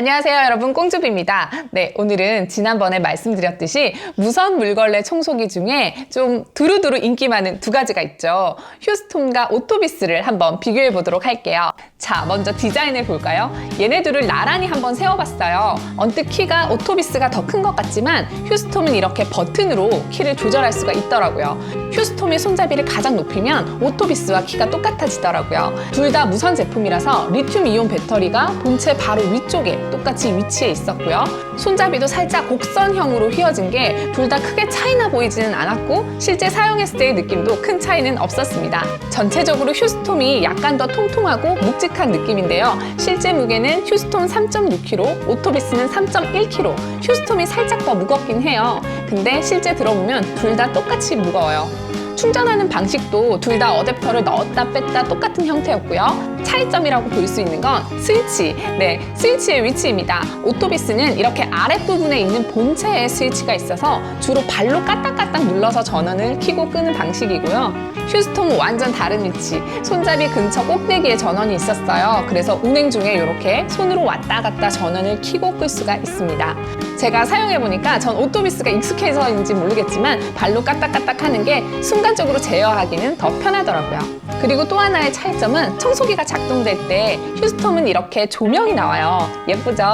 안녕하세요 여러분, 꽁주비입니다. 네, 오늘은 지난번에 말씀드렸듯이 무선 물걸레 청소기 중에 좀 두루두루 인기 많은 두 가지가 있죠. 휴스톤과 오토비스를 한번 비교해 보도록 할게요. 자, 먼저 디자인을 볼까요? 얘네들을 나란히 한번 세워봤어요. 언뜻 키가 오토비스가 더 큰 것 같지만 휴스톤은 이렇게 버튼으로 키를 조절할 수가 있더라고요. 휴스톤의 손잡이를 가장 높이면 오토비스와 키가 똑같아지더라고요. 둘 다 무선 제품이라서 리튬 이온 배터리가 본체 바로 위쪽에 똑같이 위치해 있었고요. 손잡이도 살짝 곡선형으로 휘어진 게 둘 다 크게 차이나 보이지는 않았고 실제 사용했을 때의 느낌도 큰 차이는 없었습니다. 전체적으로 휴스톤이 약간 더 통통하고 묵직한 느낌인데요. 실제 무게는 휴스톤 3.6kg, 오토비스는 3.1kg. 휴스톤이 살짝 더 무겁긴 해요. 근데 실제 들어보면 둘 다 똑같이 무거워요. 충전하는 방식도 둘 다 어댑터를 넣었다 뺐다 똑같은 형태였고요. 차이점이라고 볼 수 있는 건 스위치, 스위치의 위치입니다. 오토비스는 이렇게 아랫부분에 있는 본체에 스위치가 있어서 주로 발로 까딱까딱 눌러서 전원을 켜고 끄는 방식이고요. 휴스톤은 완전 다른 위치, 손잡이 근처 꼭대기에 전원이 있었어요. 그래서 운행 중에 이렇게 손으로 왔다 갔다 전원을 켜고 끌 수가 있습니다. 제가 사용해보니까 전 오토비스가 익숙해서인지 모르겠지만 발로 까딱까딱 하는 게 순간적으로 제어하기는 더 편하더라고요. 그리고 또 하나의 차이점은 청소기가 작동될 때 휴스톰은 이렇게 조명이 나와요. 예쁘죠?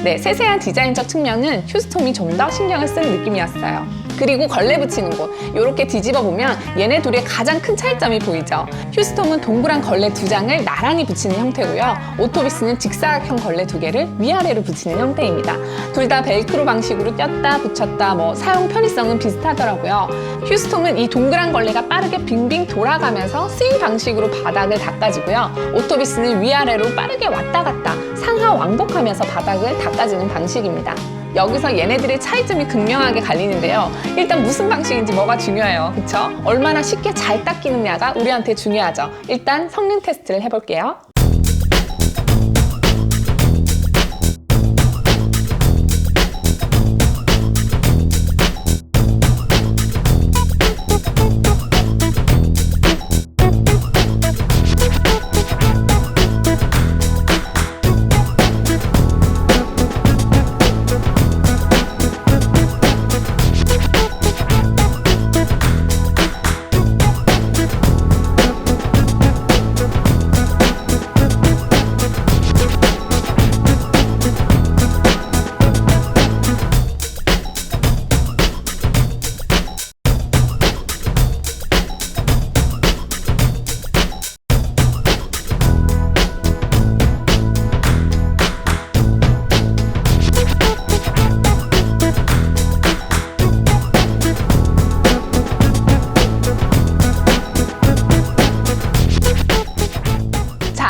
네, 세세한 디자인적 측면은 휴스톰이 좀 더 신경을 쓰는 느낌이었어요. 그리고 걸레 붙이는 곳, 이렇게 뒤집어 보면 얘네 둘의 가장 큰 차이점이 보이죠. 휴스톰은 동그란 걸레 2장을 나란히 붙이는 형태고요. 오토비스는 직사각형 걸레 2개를 위아래로 붙이는 형태입니다. 둘 다 벨크로 방식으로 꼈다 붙였다, 사용 편의성은 비슷하더라고요. 휴스톰은 이 동그란 걸레가 빠르게 빙빙 돌아가면서 스윙 방식으로 바닥을 닦아주고요. 오토비스는 위아래로 빠르게 왔다 갔다 상하 왕복하면서 바닥을 닦아주는 방식입니다. 여기서 얘네들의 차이점이 극명하게 갈리는데요. 일단 무슨 방식인지 뭐가 중요해요. 그쵸? 얼마나 쉽게 잘 닦이느냐가 우리한테 중요하죠. 일단 성능 테스트를 해볼게요.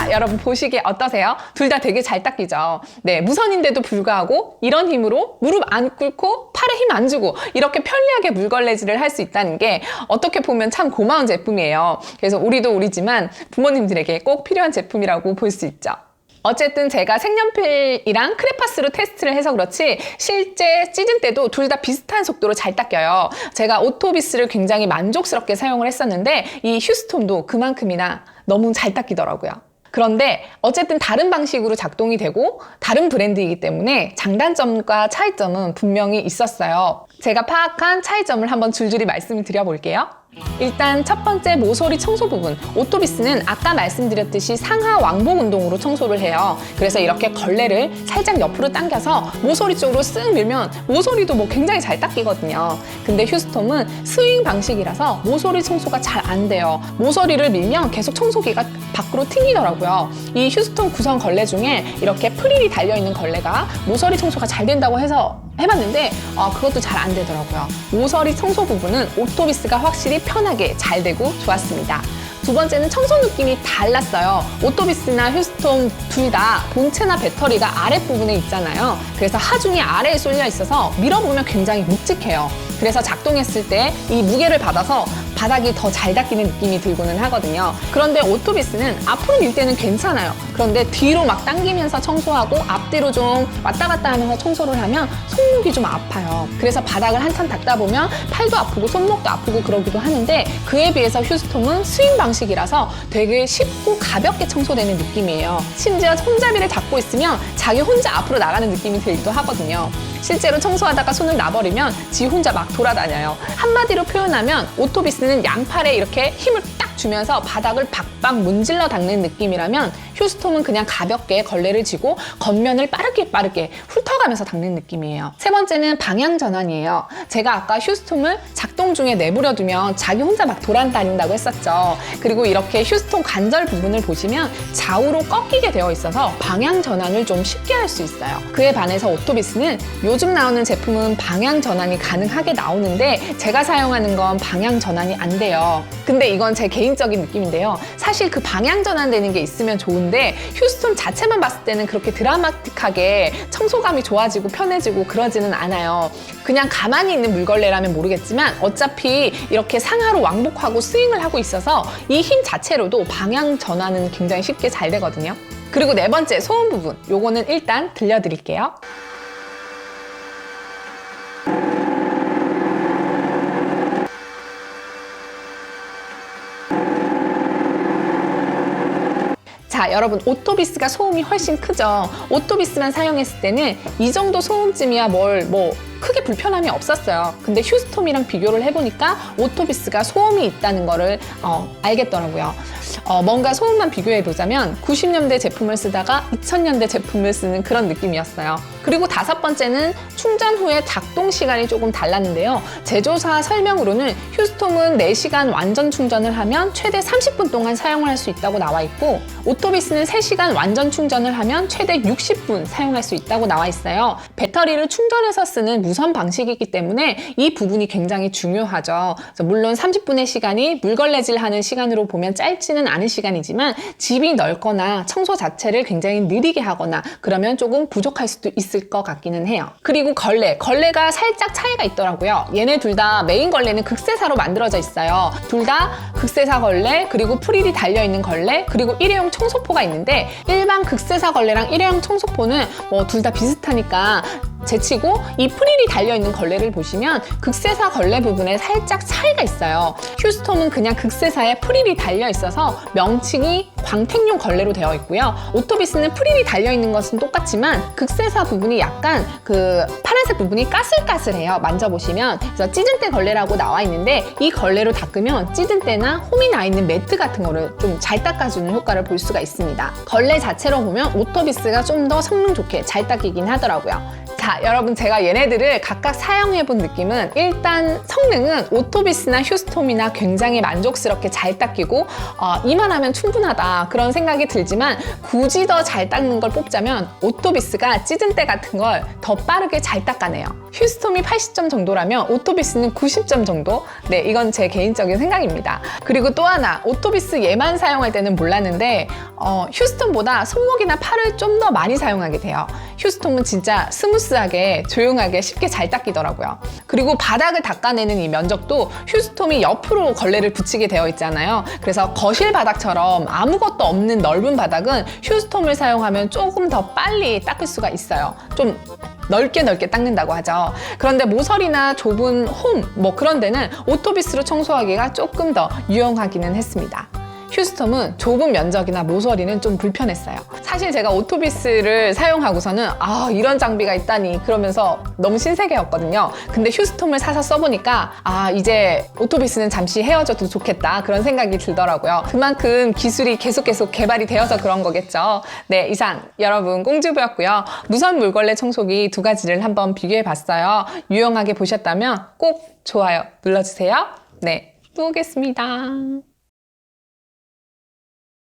여러분 보시기에 어떠세요? 둘 다 되게 잘 닦이죠? 네, 무선인데도 불구하고 이런 힘으로 무릎 안 꿇고 팔에 힘 안 주고 이렇게 편리하게 물걸레질을 할 수 있다는 게 어떻게 보면 참 고마운 제품이에요. 그래서 우리도 우리지만 부모님들에게 꼭 필요한 제품이라고 볼 수 있죠. 어쨌든 제가 색연필이랑 크레파스로 테스트를 해서 그렇지 실제 찢은 때도 둘 다 비슷한 속도로 잘 닦여요. 제가 오토비스를 굉장히 만족스럽게 사용을 했었는데 이 휴스톤도 그만큼이나 너무 잘 닦이더라고요. 그런데 어쨌든 다른 방식으로 작동이 되고 다른 브랜드이기 때문에 장단점과 차이점은 분명히 있었어요. 제가 파악한 차이점을 한번 줄줄이 말씀을 드려볼게요. 일단 첫 번째 모서리 청소 부분, 오토비스는 아까 말씀드렸듯이 상하 왕복 운동으로 청소를 해요. 그래서 이렇게 걸레를 살짝 옆으로 당겨서 모서리 쪽으로 쓱 밀면 모서리도 굉장히 잘 닦이거든요. 근데 휴스톰은 스윙 방식이라서 모서리 청소가 잘 안 돼요. 모서리를 밀면 계속 청소기가 밖으로 튕기더라고요. 이 휴스톰 구성 걸레 중에 이렇게 프릴이 달려있는 걸레가 모서리 청소가 잘 된다고 해서 해봤는데 그것도 잘 안 되더라고요. 모서리 청소 부분은 오토비스가 확실히 편하게 잘 되고 좋았습니다. 두 번째는 청소 느낌이 달랐어요. 오토비스나 휴스톤 둘 다 본체나 배터리가 아랫부분에 있잖아요. 그래서 하중이 아래에 쏠려 있어서 밀어보면 굉장히 묵직해요. 그래서 작동했을 때 이 무게를 받아서 바닥이 더 잘 닦이는 느낌이 들고는 하거든요. 그런데 오토비스는 앞으로 밀 때는 괜찮아요. 그런데 뒤로 막 당기면서 청소하고 앞뒤로 좀 왔다 갔다 하면서 청소를 하면 손목이 좀 아파요. 그래서 바닥을 한참 닦다 보면 팔도 아프고 손목도 아프고 그러기도 하는데, 그에 비해서 휴스톰은 스윙 방식이라서 되게 쉽고 가볍게 청소되는 느낌이에요. 심지어 손잡이를 잡고 있으면 자기 혼자 앞으로 나가는 느낌이 들기도 하거든요. 실제로 청소하다가 손을 놔버리면 지 혼자 막 돌아다녀요. 한마디로 표현하면 오토비스는 양팔에 이렇게 힘을 딱 주면서 바닥을 박박 문질러 닦는 느낌이라면, 휴스톰은 그냥 가볍게 걸레를 쥐고 겉면을 빠르게 훑어가면서 닦는 느낌이에요. 세 번째는 방향 전환이에요. 제가 아까 휴스톰을 작동 중에 내버려 두면 자기 혼자 막 돌아다닌다고 했었죠. 그리고 이렇게 휴스톰 관절 부분을 보시면 좌우로 꺾이게 되어 있어서 방향 전환을 좀 쉽게 할 수 있어요. 그에 반해서 오토비스는 요즘 나오는 제품은 방향 전환이 가능하게 나오는데, 제가 사용하는 건 방향 전환이 안 돼요. 근데 이건 제 개인적인 느낌인데요. 사실 그 방향 전환되는 게 있으면 좋은데, 휴스톰 자체만 봤을 때는 그렇게 드라마틱하게 청소감이 좋아지고 편해지고 그러지는 않아요. 그냥 가만히 있는 물걸레라면 모르겠지만 어차피 이렇게 상하로 왕복하고 스윙을 하고 있어서 이 힘 자체로도 방향 전환은 굉장히 쉽게 잘 되거든요. 그리고 네 번째, 소음 부분. 요거는 일단 들려드릴게요. 자, 여러분, 오토비스가 소음이 훨씬 크죠? 오토비스만 사용했을 때는 이 정도 소음쯤이야 크게 불편함이 없었어요. 근데 휴스톰이랑 비교를 해보니까 오토비스가 소음이 있다는 거를 알겠더라고요. 뭔가 소음만 비교해보자면 90년대 제품을 쓰다가 2000년대 제품을 쓰는 그런 느낌이었어요. 그리고 다섯 번째는 충전 후에 작동 시간이 조금 달랐는데요. 제조사 설명으로는 휴스톰은 4시간 완전 충전을 하면 최대 30분 동안 사용을 할 수 있다고 나와 있고, 오토비스는 3시간 완전 충전을 하면 최대 60분 사용할 수 있다고 나와 있어요. 배터리를 충전해서 쓰는 무선 방식이기 때문에 이 부분이 굉장히 중요하죠. 물론 30분의 시간이 물걸레질 하는 시간으로 보면 짧지는 않은 시간이지만, 집이 넓거나 청소 자체를 굉장히 느리게 하거나 그러면 조금 부족할 수도 있을 것 같기는 해요. 그리고 걸레가 살짝 차이가 있더라고요. 얘네 둘 다 메인 걸레는 극세사로 만들어져 있어요. 둘 다 극세사 걸레, 그리고 프릴이 달려있는 걸레, 그리고 일회용 청소포가 있는데, 일반 극세사 걸레랑 일회용 청소포는 둘 다 비슷하니까 제치고, 이 프릴이 달려있는 걸레를 보시면 극세사 걸레 부분에 살짝 차이가 있어요. 휴스톰은 그냥 극세사에 프릴이 달려있어서 명칭이 광택용 걸레로 되어 있고요. 오토비스는 프릴이 달려있는 것은 똑같지만 극세사 부분이 약간 그 파란색 부분이 까슬까슬해요. 만져보시면. 그래서 찌든때 걸레라고 나와 있는데, 이 걸레로 닦으면 찌든때나 홈이 나 있는 매트 같은 거를 좀 잘 닦아주는 효과를 볼 수가 있습니다. 걸레 자체로 보면 오토비스가 좀 더 성능 좋게 잘 닦이긴 하더라고요. 자, 여러분, 제가 얘네들을 각각 사용해본 느낌은, 일단 성능은 오토비스나 휴스톰이나 굉장히 만족스럽게 잘 닦이고 이만하면 충분하다 그런 생각이 들지만, 굳이 더 잘 닦는 걸 뽑자면 오토비스가 찌든때 같은 걸 더 빠르게 잘 닦아내요. 휴스톰이 80점 정도라면 오토비스는 90점 정도? 네, 이건 제 개인적인 생각입니다. 그리고 또 하나, 오토비스 얘만 사용할 때는 몰랐는데 휴스톰보다 손목이나 팔을 좀 더 많이 사용하게 돼요. 휴스톰은 진짜 스무스하게 조용하게 쉽게 잘 닦이더라고요. 그리고 바닥을 닦아내는 이 면적도 휴스톰이 옆으로 걸레를 붙이게 되어 있잖아요. 그래서 거실 바닥처럼 아무것도 없는 넓은 바닥은 휴스톰을 사용하면 조금 더 빨리 닦을 수가 있어요. 좀 넓게 닦는다고 하죠. 그런데 모서리나 좁은 홈 그런 데는 오토비스로 청소하기가 조금 더 유용하기는 했습니다. 휴스톰은 좁은 면적이나 모서리는 좀 불편했어요. 사실 제가 오토비스를 사용하고서는 이런 장비가 있다니 그러면서 너무 신세계였거든요. 근데 휴스톰을 사서 써보니까 이제 오토비스는 잠시 헤어져도 좋겠다 그런 생각이 들더라고요. 그만큼 기술이 계속 개발이 되어서 그런 거겠죠. 네, 이상 여러분 꽁주부였고요. 무선 물걸레 청소기 두 가지를 한번 비교해봤어요. 유용하게 보셨다면 꼭 좋아요 눌러주세요. 네, 또 오겠습니다.